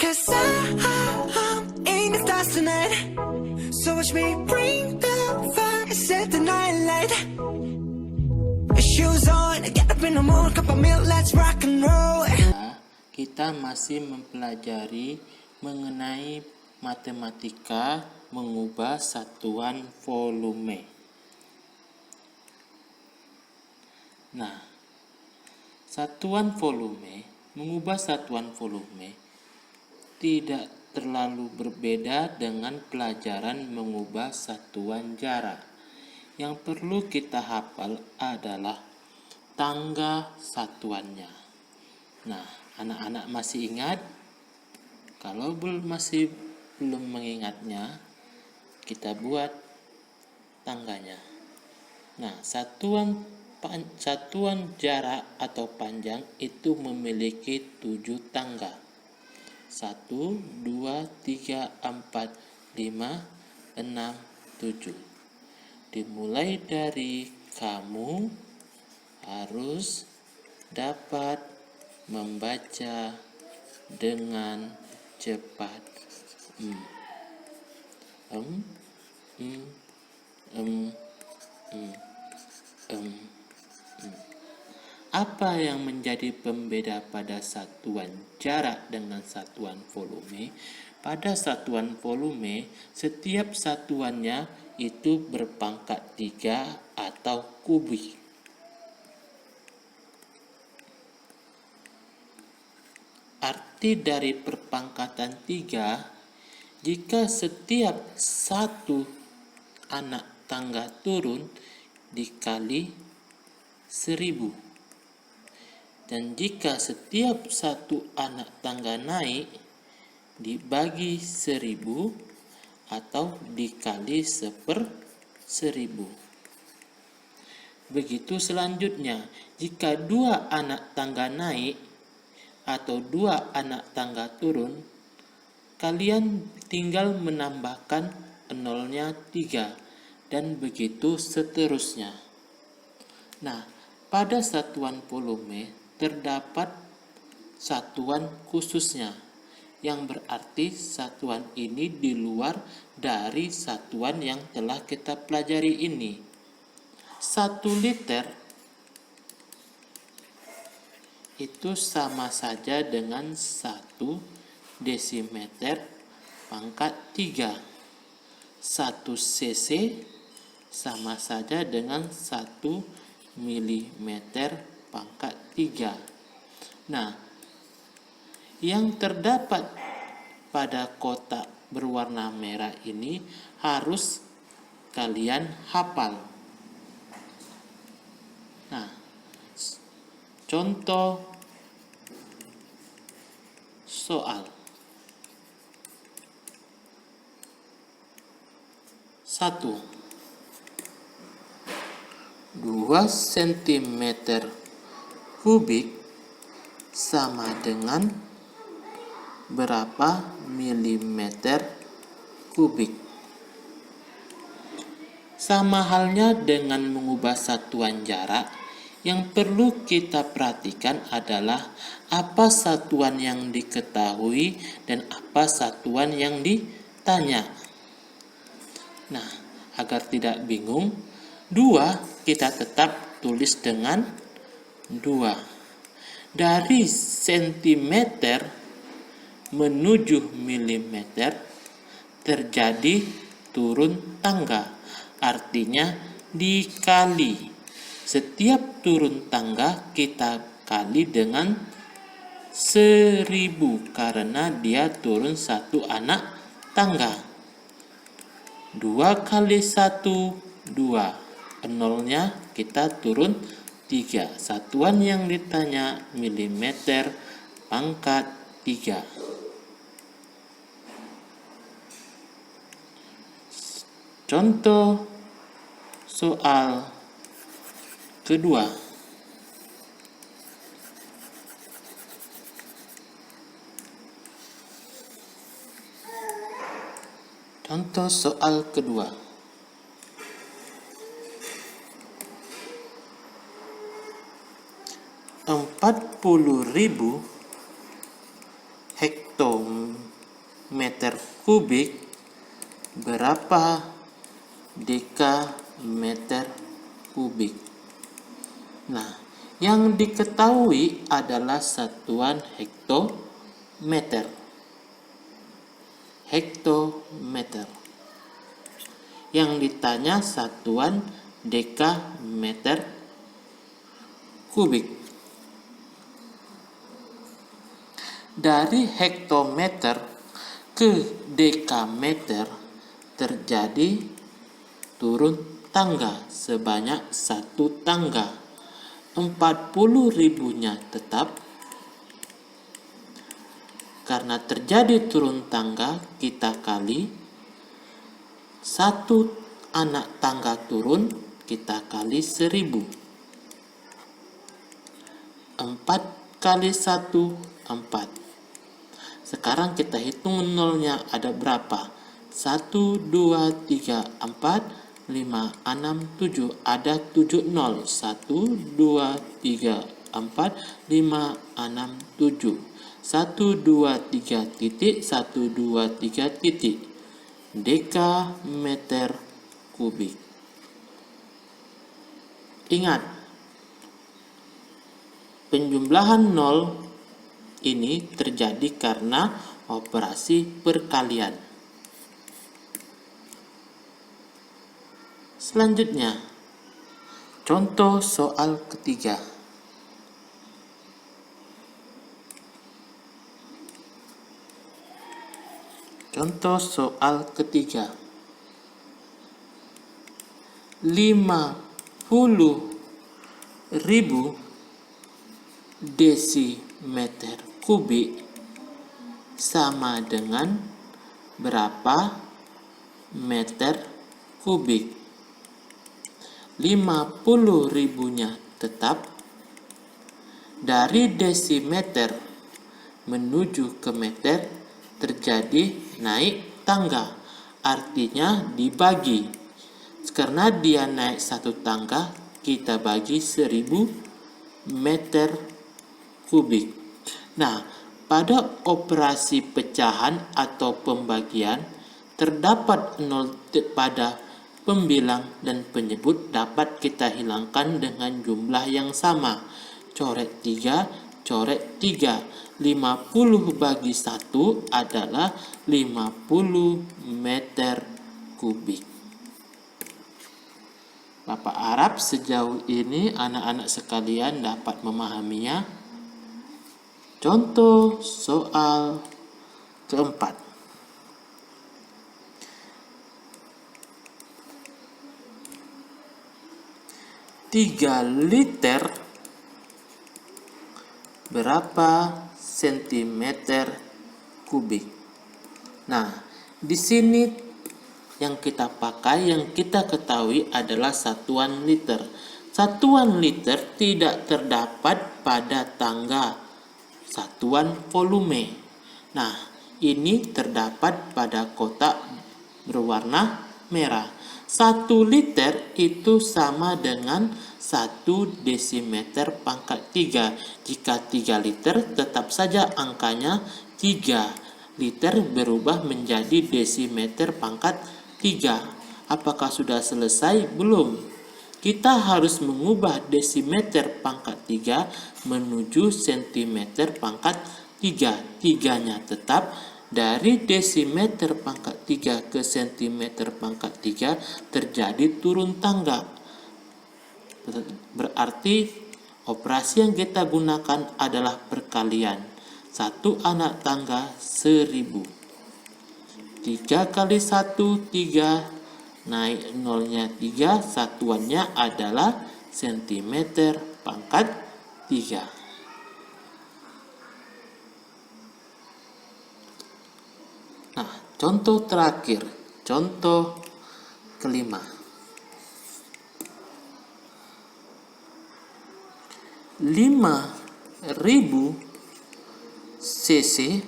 'Cause I'm in the stars tonight. So watch me bring the fire, set the night light. Shoes on, get up in the morning, cup of milk, let's rock and roll. Kita masih mempelajari mengenai matematika mengubah satuan volume. Nah, mengubah satuan volume tidak terlalu berbeda dengan pelajaran mengubah satuan jarak. Yang perlu kita hafal adalah tangga satuannya. Nah, anak-anak masih ingat? Kalau masih belum mengingatnya, kita buat tangganya. Nah, satuan jarak atau panjang itu memiliki 7 tangga. 1, 2, 3, 4, 5, 6, 7. Dimulai dari kamu harus dapat membaca dengan cepat. Apa yang menjadi pembeda pada satuan jarak dengan satuan volume? Pada satuan volume, setiap satuannya itu berpangkat 3 atau kubik. Arti dari perpangkatan 3, jika setiap satu anak tangga turun dikali 1000. Dan jika setiap satu anak tangga naik dibagi 1000 atau dikali 1000. Begitu selanjutnya, jika 2 anak tangga naik atau 2 anak tangga turun, kalian tinggal menambahkan nolnya 3 dan begitu seterusnya. Nah, pada satuan volume terdapat satuan khususnya, yang berarti satuan ini di luar dari satuan yang telah kita pelajari ini. 1 liter itu sama saja dengan 1 desimeter pangkat 3. 1 cc sama saja dengan 1 milimeter pangkat 3. Nah, yang terdapat pada kotak berwarna merah ini harus kalian hafal. Nah, contoh soal. 1. 2 cm kubik sama dengan berapa milimeter kubik? Sama halnya dengan mengubah satuan jarak, yang perlu kita perhatikan adalah apa satuan yang diketahui dan apa satuan yang ditanya. Nah, agar tidak bingung, 2 kita tetap tulis dengan 2. Dari sentimeter menuju milimeter terjadi turun tangga, artinya dikali. Setiap turun tangga kita kali dengan 1000 karena dia turun 1 anak tangga. 2 kali 1, 2. Nolnya kita turun 3. Satuan yang ditanya milimeter pangkat 3. Contoh soal kedua. Contoh soal kedua. 40.000 hektometer kubik berapa dekameter kubik. Nah, yang diketahui adalah satuan hektometer. Hektometer. Yang ditanya satuan dekameter kubik. Dari hektometer ke dekameter terjadi turun tangga sebanyak 1 tangga. 40.000-nya tetap. Karena terjadi turun tangga, kita kali 1 anak tangga turun, kita kali 1000. 4 kali 1, 4. Sekarang kita hitung nolnya ada berapa? 1, 2, 3, 4, 5, 6, 7. Ada 7 nol. 1, 2, 3, 4, 5, 6, 7. 1, 2, 3 titik. 1, 2, 3 titik. Dekameter kubik. Ingat, penjumlahan nol ini terjadi karena operasi perkalian. Selanjutnya, contoh soal ketiga. Contoh soal ketiga. 50.000 desimeter kubik sama dengan berapa meter kubik? 50.000-nya tetap. Dari desimeter menuju ke meter terjadi naik tangga, artinya dibagi. Karena dia naik 1 tangga, kita bagi 1000 meter kubik. Nah, pada operasi pecahan atau pembagian, terdapat nol pada pembilang dan penyebut dapat kita hilangkan dengan jumlah yang sama. Coret 3, coret 3. 50 bagi 1 adalah 50 meter kubik. Bapak harap sejauh ini anak-anak sekalian dapat memahaminya. Contoh soal keempat. Tiga liter berapa sentimeter kubik? Nah, di sini yang kita pakai, yang kita ketahui adalah satuan liter. Satuan liter tidak terdapat pada tangga satuan volume. Nah, ini terdapat pada kotak berwarna merah. 1 liter itu sama dengan 1 desimeter pangkat 3. Jika 3 liter, tetap saja angkanya 3. Liter berubah menjadi desimeter pangkat 3. Apakah sudah selesai? Belum. Kita harus mengubah desimeter pangkat 3 menuju sentimeter pangkat 3. 3-nya tetap. Dari desimeter pangkat 3 ke sentimeter pangkat 3 terjadi turun tangga. Berarti operasi yang kita gunakan adalah perkalian. 1 anak tangga 1000. 3 kali 1, 3. Naik nolnya 3, satuannya adalah sentimeter pangkat 3. Nah, contoh terakhir, contoh kelima. 5.000 cc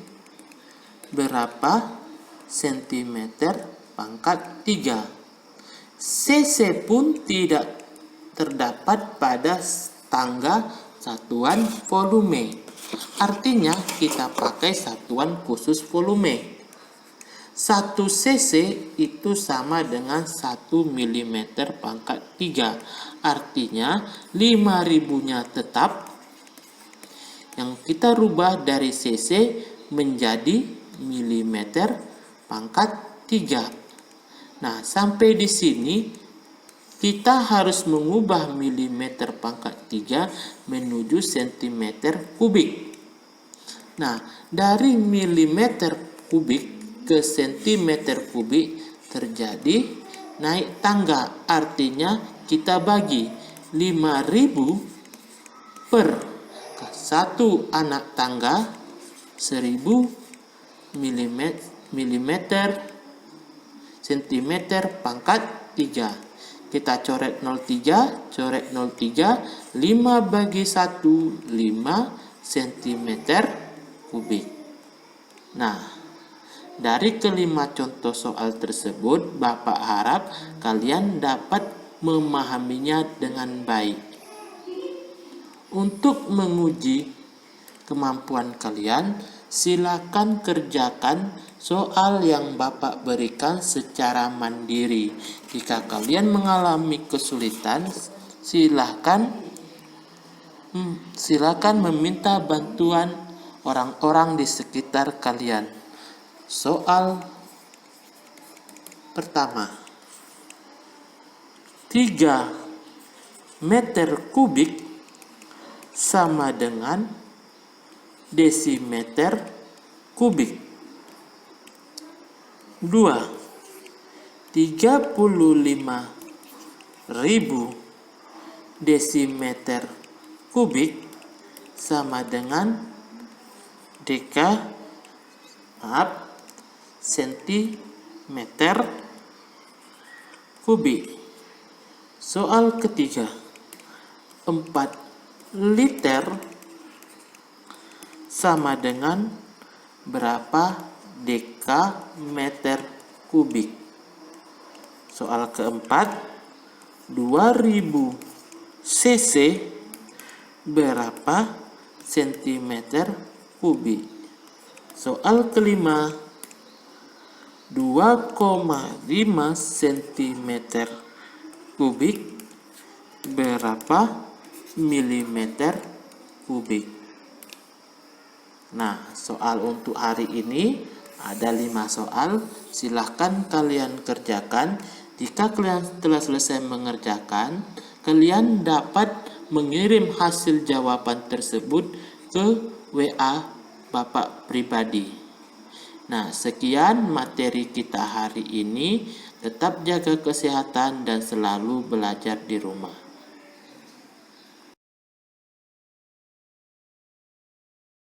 berapa sentimeter pangkat 3? cc pun tidak terdapat pada tangga satuan volume. Artinya kita pakai satuan khusus volume. 1 cc itu sama dengan 1 mm pangkat 3. Artinya 5.000-nya tetap. Yang kita rubah dari cc menjadi milimeter pangkat 3. Nah, sampai di sini kita harus mengubah milimeter pangkat 3 menuju sentimeter kubik. Nah, dari milimeter kubik ke sentimeter kubik terjadi naik tangga. Artinya kita bagi 5.000 per 1 anak tangga 1.000 milimeter sentimeter pangkat 3. Kita coret 03, coret 03, 5 bagi 1, 5 cm kubik. Nah, dari kelima contoh soal tersebut, Bapak harap kalian dapat memahaminya dengan baik. Untuk menguji kemampuan kalian, silakan kerjakan soal yang Bapak berikan secara mandiri. Jika kalian mengalami kesulitan, silakan meminta bantuan orang-orang di sekitar kalian. Soal pertama, 3 meter kubik sama dengan desimeter kubik. 2. 35.000 desimeter kubik sama dengan sentimeter kubik. Soal ketiga, 4 liter sama dengan berapa dekameter kubik? Soal keempat, 2000 cc berapa sentimeter kubik? Soal kelima, 2,5 cm kubik berapa milimeter kubik? Nah, soal untuk hari ini ada 5 soal. Silahkan kalian kerjakan. Jika kalian telah selesai mengerjakan, kalian dapat mengirim hasil jawaban tersebut ke WA Bapak pribadi. Nah, sekian materi kita hari ini. Tetap jaga kesehatan dan selalu belajar di rumah.